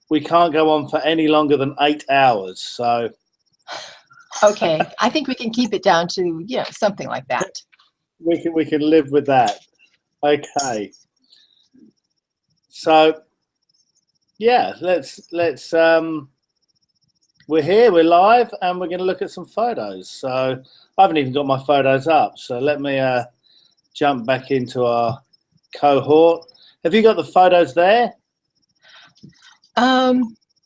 we can't go on for any longer than 8 hours. So, okay, I think we can keep it down to something like that. We can live with that. Okay. So, yeah, let's we're here, we're live, and we're going to look at some photos. So I haven't even got my photos up. So let me jump back into our cohort. Have you got the photos there?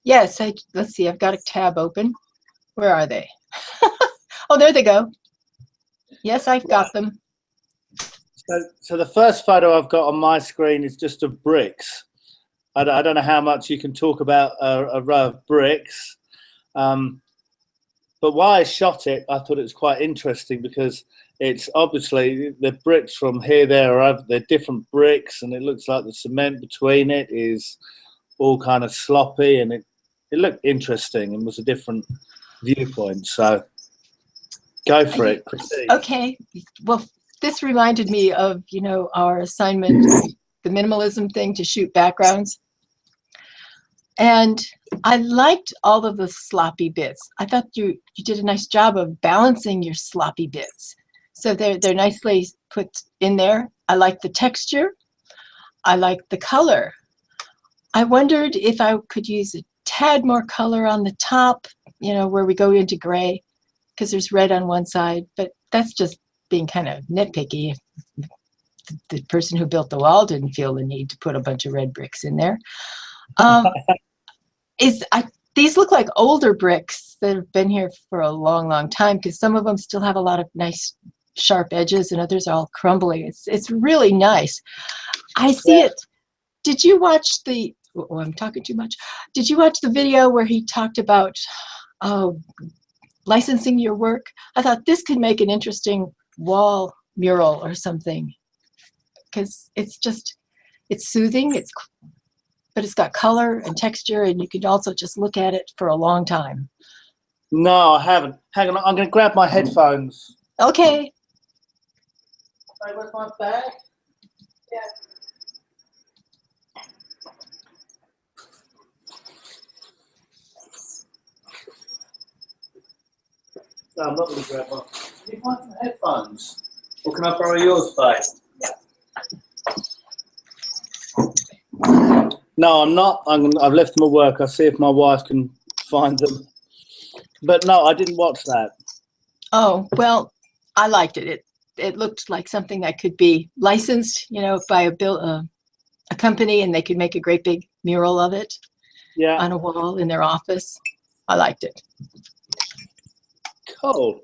Yes, let's see, I've got a tab open. Where are they? Oh, there they go. Yes, I've got them. So the first photo I've got on my screen is just of bricks. I don't know how much you can talk about a row of bricks. But while I shot it, I thought it was quite interesting because it's obviously the bricks from here, there, or other, they're different bricks, and it looks like the cement between it is all kind of sloppy, and it looked interesting and was a different viewpoint. So go for it. Okay. Well, this reminded me of, our assignment, the minimalism thing, to shoot backgrounds. And I liked all of the sloppy bits. I thought you did a nice job of balancing your sloppy bits. So they're nicely put in there. I like the texture. I like the color. I wondered if I could use a tad more color on the top, where we go into gray, because there's red on one side, but that's just being kind of nitpicky. The person who built the wall didn't feel the need to put a bunch of red bricks in there. These look like older bricks that have been here for a long, long time, because some of them still have a lot of nice sharp edges and others are all crumbly. It's really nice. I see it. Did you watch the, oh, I'm talking too much. Did you watch the video where he talked about licensing your work? I thought this could make an interesting wall mural or something, because it's soothing, but it's got color and texture, and you can also just look at it for a long time. No, I haven't. Hang on, I'm going to grab my headphones. Okay. Hey, where's my bag? Yeah. No, I'm not going to grab one. Can you find some headphones? Or can I borrow yours, Faye? Yeah. No, I'm not. I've left them at work. I'll see if my wife can find them. But no, I didn't watch that. Oh, well, I liked it. It looked like something that could be licensed, by a company, and they could make a great big mural of it on a wall in their office. I liked it. Cool.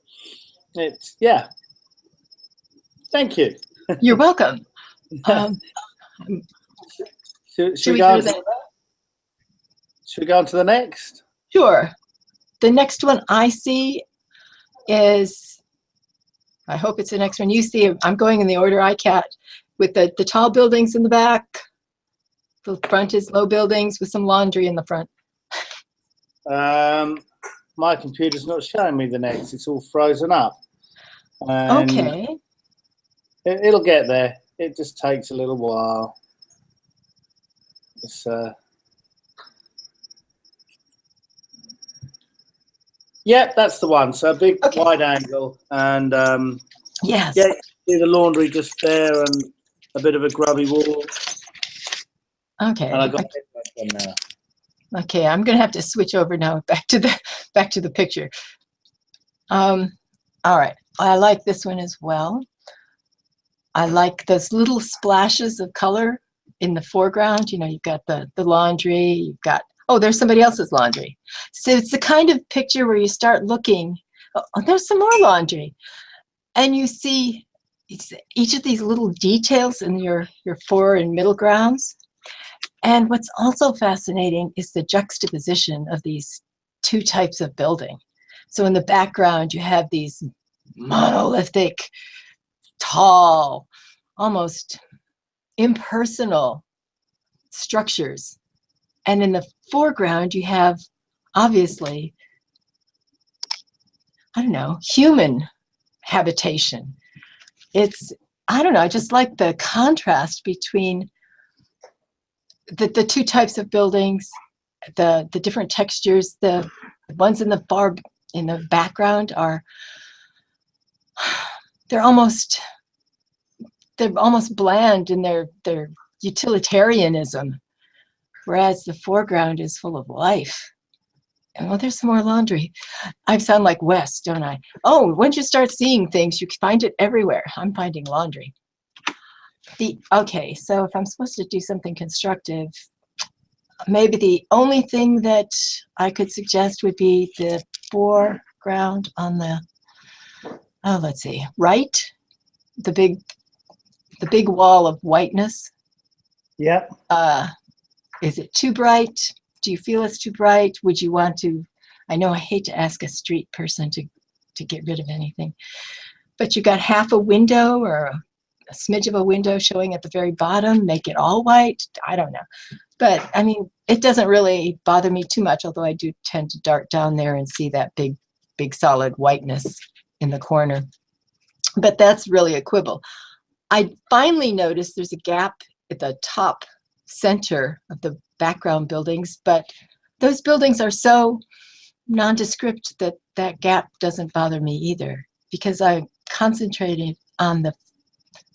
Thank you. You're welcome. Should we go on to the next? Sure. The next one I see is, I hope it's the next one you see. I'm going in the order I cat, with the tall buildings in the back. The front is low buildings with some laundry in the front. My computer's not showing me the next. It's all frozen up. And okay. It'll get there. It just takes a little while. Yeah, that's the one. So a big wide angle, and yes. Yeah, see the laundry just there, and a bit of a grubby wall. Okay. And I got it now. Okay, I'm gonna have to switch over now back to the picture. All right, I like this one as well. I like those little splashes of color in the foreground. You've got the laundry, you've got, oh, there's somebody else's laundry. So it's the kind of picture where you start looking, oh, there's some more laundry. And you see each of these little details in your fore and middle grounds. And what's also fascinating is the juxtaposition of these two types of building. So in the background, you have these monolithic, tall, almost impersonal structures. And in the foreground, you have, obviously, I don't know, human habitation. I don't know, I just like the contrast between the two types of buildings, the different textures, the ones in the background are, they're almost bland in their utilitarianism, whereas the foreground is full of life. And well, there's some more laundry. I sound like Wes, don't I? Oh, once you start seeing things, you can find it everywhere. I'm finding laundry. Okay, so if I'm supposed to do something constructive, maybe the only thing that I could suggest would be the foreground on the, oh, let's see, right? The big wall of whiteness. Yep. Is it too bright? Do you feel it's too bright? Would you want to, I know I hate to ask a street person to get rid of anything, but you got half a window or a smidge of a window showing at the very bottom, make it all white? I don't know. But I mean, it doesn't really bother me too much, although I do tend to dart down there and see that big solid whiteness in the corner. But that's really a quibble. I finally noticed there's a gap at the top center of the background buildings, but those buildings are so nondescript that that gap doesn't bother me either, because I'm concentrating on the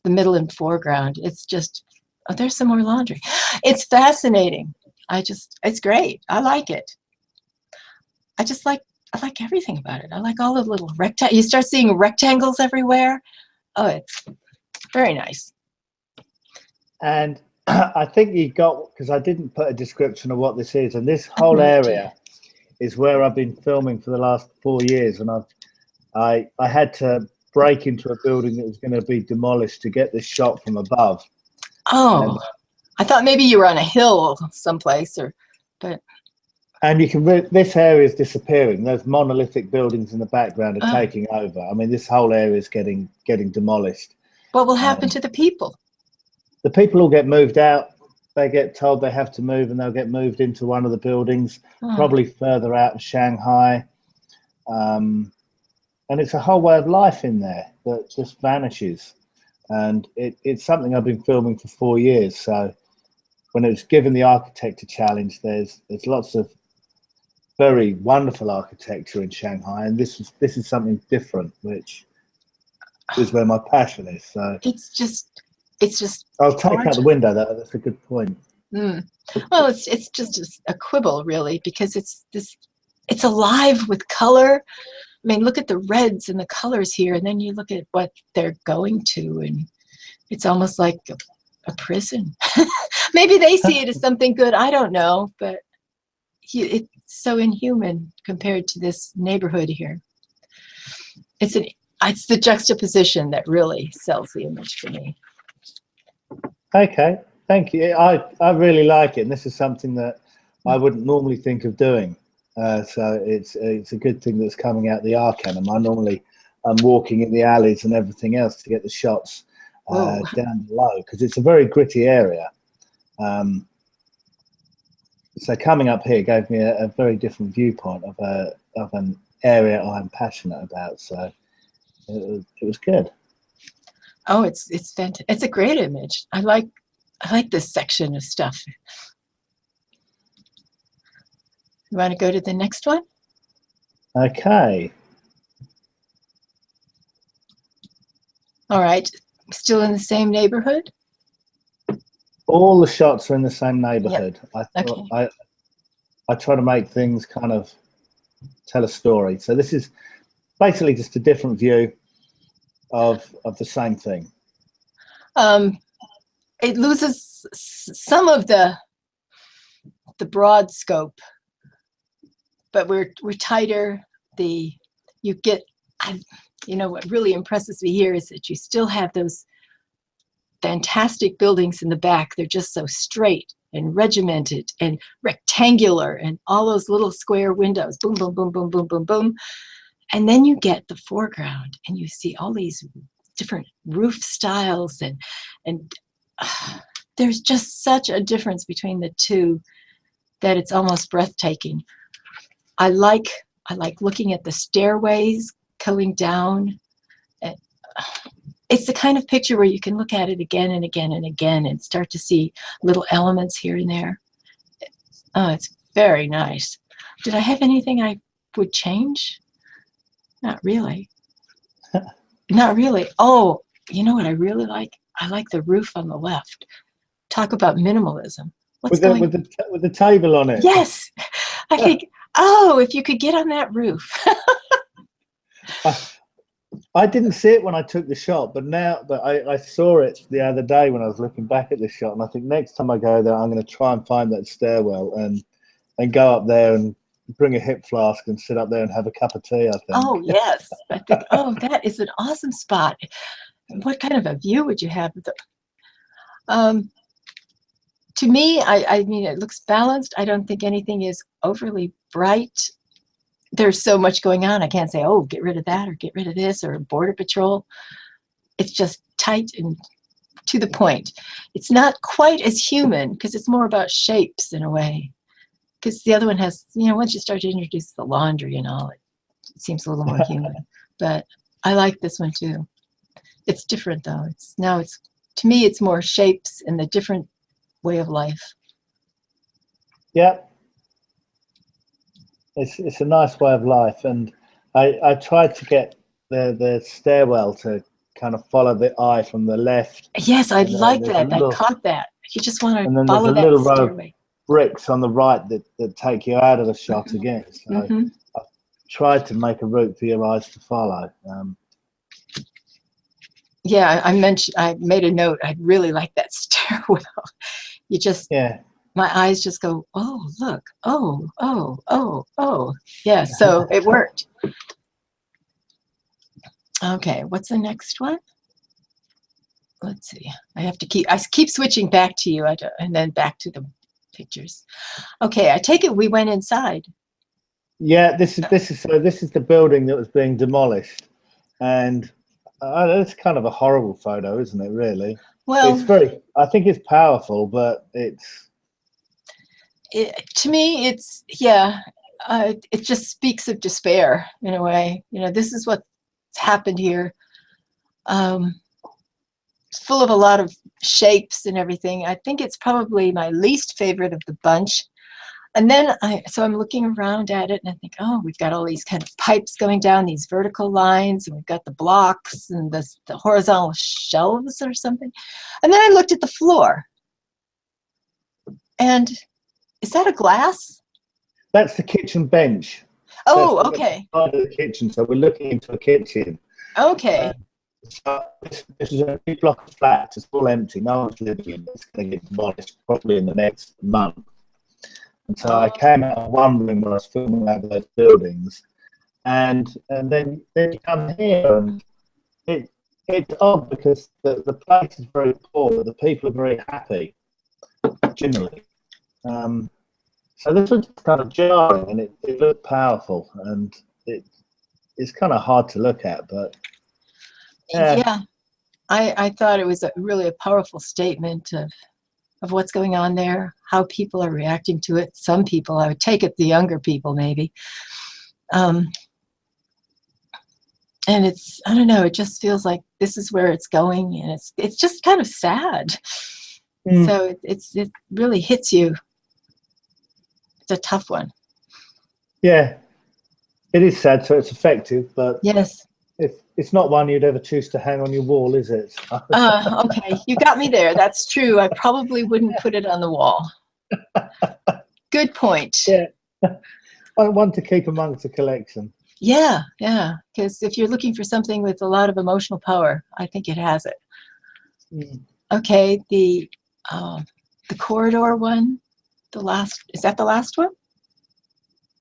middle and foreground. It's just, oh, there's some more laundry. It's fascinating. It's great. I like it. I like everything about it. I like all the little rectangles. You start seeing rectangles everywhere. Oh, it's very nice. And I think you got, because I didn't put a description of what this is, and this whole area is where I've been filming for the last 4 years, and I had to break into a building that was going to be demolished to get this shot from above. Oh, I thought maybe you were on a hill someplace, and you can this area is disappearing. Those monolithic buildings in the background are taking over. I mean, this whole area is getting demolished. What will happen to the people? The people all get moved out. They get told they have to move, and they'll get moved into one of the buildings, probably further out in Shanghai. And it's a whole way of life in there that just vanishes. And it's something I've been filming for 4 years. So when it was given the architecture challenge, there's lots of very wonderful architecture in Shanghai, and this is something different, which is where my passion is. So it's just I'll take gorgeous. out the window. That's a good point. Well, it's just a quibble, really, because it's alive with color. I mean, look at the reds and the colors here, and then you look at what they're going to, and it's almost like a prison. Maybe they see it as something good. I don't know, but it's so inhuman compared to this neighborhood here. It's the juxtaposition that really sells the image for me. Okay, thank you. I really like it, and this is something that I wouldn't normally think of doing. So it's a good thing that's coming out the Arcanum. I'm walking in the alleys and everything else to get the shots down below, because it's a very gritty area. So coming up here gave me a very different viewpoint of an area I'm passionate about. So it was good. Oh, it's fantastic. It's a great image. I like this section of stuff. You want to go to the next one? Okay. All right. Still in the same neighborhood? All the shots are in the same neighborhood. Yep. I try to make things kind of tell a story. So this is basically just a different view of the same thing. It loses some of the broad scope, but we're tighter. You get, you know, what really impresses me here is that you still have those fantastic buildings in the back. They're just so straight and regimented and rectangular, and all those little square windows, boom, boom, boom, boom, boom, boom, boom. And then you get the foreground and you see all these different roof styles, and there's just such a difference between the two that it's almost breathtaking. I like looking at the stairways going down. it's the kind of picture where you can look at it again and again and again and start to see little elements here and there. Oh, it's very nice. Did I have anything I would change? Not really. Not really. Oh, you know what I really like? I like the roof on the left. Talk about minimalism. What's going with the table on it? Yes. I think, oh, if you could get on that roof. I didn't see it when I took the shot, but I saw it the other day when I was looking back at the shot, and I think next time I go there, I'm going to try and find that stairwell and go up there and bring a hip flask and sit up there and have a cup of tea, I think. Oh, yes. I think, oh, that is an awesome spot. What kind of a view would you have? To me, I mean, it looks balanced. I don't think anything is overly bright. There's so much going on. I can't say, oh, get rid of that or get rid of this or border patrol. It's just tight and to the point. It's not quite as human because it's more about shapes in a way. Because the other one has, you know, once you start to introduce the laundry and all, it seems a little more human. But I like this one too. It's different though. To me, it's more shapes and the different way of life. Yeah. It's a nice way of life, and I tried to get the stairwell to kind of follow the eye from the left. Yes, I like that. I caught that. You just want to follow that little row stairway. of bricks on the right that take you out of the shot again. So I tried to make a route for your eyes to follow. Yeah, I made a note. I really like that stairwell. You just my eyes just go, oh, look, oh, oh, oh, oh. Yeah, so it worked. Okay, what's the next one? Let's see. I keep switching back to you and then back to the pictures. Okay, I take it we went inside. Yeah, this is the building that was being demolished, and it's kind of a horrible photo, isn't it? Really. Well, I think it's powerful, but to me, it just speaks of despair in a way. You know, this is what's happened here. It's full of a lot of shapes and everything. I think it's probably my least favorite of the bunch. And then I'm looking around at it and I think, oh, we've got all these kind of pipes going down, these vertical lines, and we've got the blocks and the horizontal shelves or something. And then I looked at the floor. And is that a glass? That's the kitchen bench. Oh, okay. Part of the kitchen, so we're looking into a kitchen. Okay. So this is a big block of flats. It's all empty. No one's living in it. It's going to get demolished probably in the next month. And so I came out of one room where I was filming over those buildings, and then you come here, and it's odd because the place is very poor, but the people are very happy generally. So this was kind of jarring, and it looked powerful, and it's kind of hard to look at, but yeah. I thought it was really a powerful statement of what's going on there, how people are reacting to it. Some people, I would take it the younger people maybe. And I don't know, it just feels like this is where it's going, and it's just kind of sad. So it really hits you. It's a tough one. Yeah, it is sad, so it's effective, but yes, it's not one you'd ever choose to hang on your wall, is it? Okay, you got me there. That's true. I probably wouldn't put it on the wall. Good point. Yeah, one to keep amongst the collection. Yeah, because if you're looking for something with a lot of emotional power, I think it has it. Okay, the corridor one, is that the last one?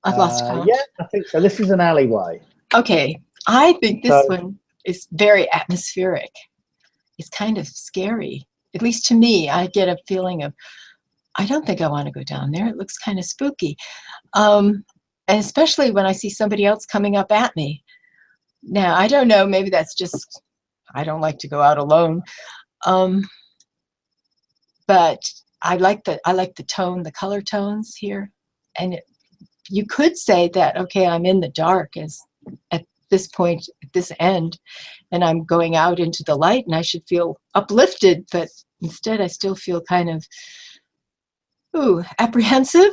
I've lost count. Yeah, I think so. This is an alleyway. Okay, I think this one is very atmospheric. It's kind of scary. At least to me, I get a feeling of, I don't think I want to go down there. It looks kind of spooky. And especially when I see somebody else coming up at me. Now, I don't know, maybe that's just, I don't like to go out alone. But I like the tone, the color tones here. And you could say that, okay, I'm in the dark at this point, at this end, and I'm going out into the light, and I should feel uplifted, but instead I still feel kind of, apprehensive.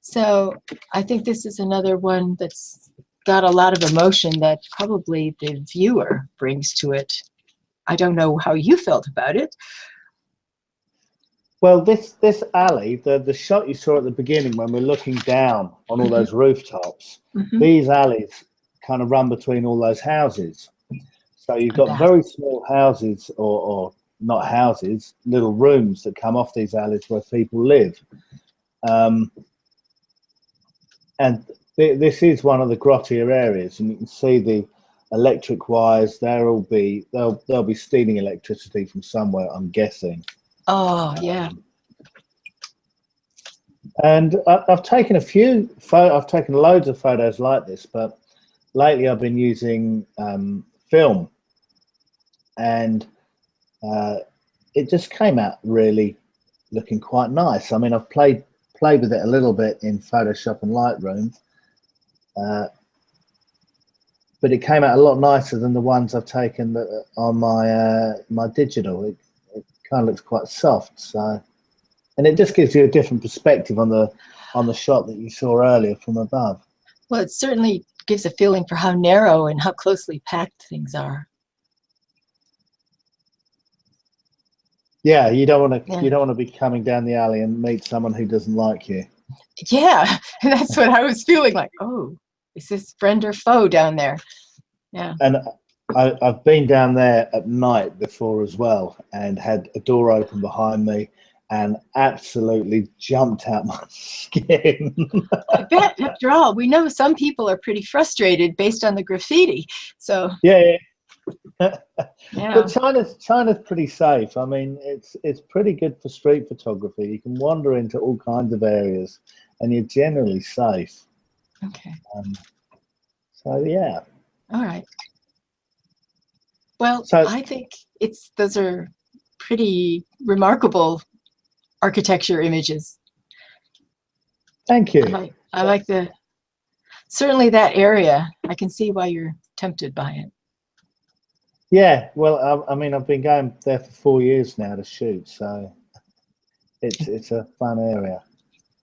So I think this is another one that's got a lot of emotion that probably the viewer brings to it. I don't know how you felt about it. Well, this alley, the shot you saw at the beginning when we're looking down on all those rooftops, these alleys kind of run between all those houses. So you've got very small houses, or not houses, little rooms that come off these alleys where people live. And this is one of the grottier areas, and you can see the electric wires. They'll be stealing electricity from somewhere, I'm guessing. Oh, yeah. And I've taken I've taken loads of photos like this, but lately I've been using film, and it just came out really looking quite nice. I mean, I've played with it a little bit in Photoshop and Lightroom, but it came out a lot nicer than the ones I've taken on my digital. It kind of looks quite soft, so, and it just gives you a different perspective on the shot that you saw earlier from above. Well, it certainly gives a feeling for how narrow and how closely packed things are. Yeah, you don't want to be coming down the alley and meet someone who doesn't like you. Yeah, and that's what I was feeling like. Oh, is this friend or foe down there? Yeah. And I've been down there at night before as well, and had a door open behind me, and absolutely jumped out my skin. I bet, after all, we know some people are pretty frustrated based on the graffiti. So yeah. yeah. But China's pretty safe. I mean, it's pretty good for street photography. You can wander into all kinds of areas, and you're generally safe. Okay. So yeah. All right. Well, So I think those are pretty remarkable architecture images. thank you. I like certainly that area. I can see why you're tempted by it. Yeah, well, I mean, I've been going there for 4 years now to shoot, so it's a fun area.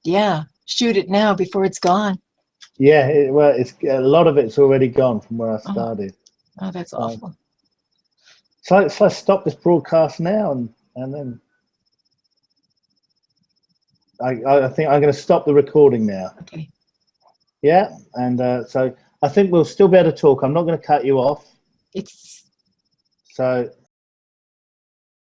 Yeah, shoot it now before it's gone. Yeah, it's a lot of it's already gone from where I started. Oh, that's awful. So let's stop this broadcast now, and then I think I'm going to stop the recording now. Okay. Yeah, and so I think we'll still be able to talk. I'm not going to cut you off. It's So